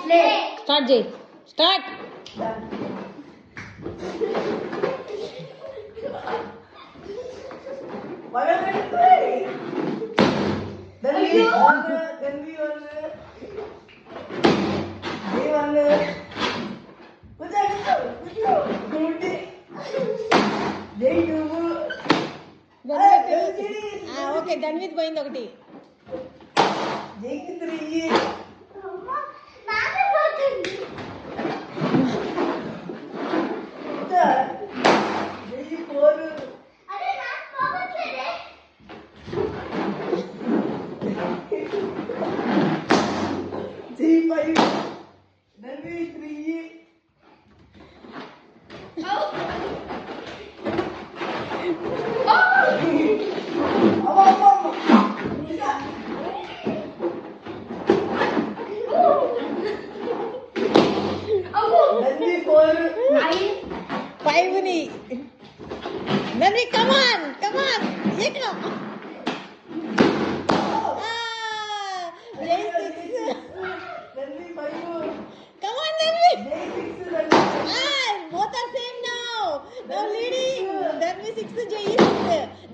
Start, Jay. Start. Okay, done with going ఒకటి. Five ni. Nanvi, come on. Ye ka. Jay 6. Come on, Nanvi. Both are same now. Now leading. Nanvi 6, Jay 6.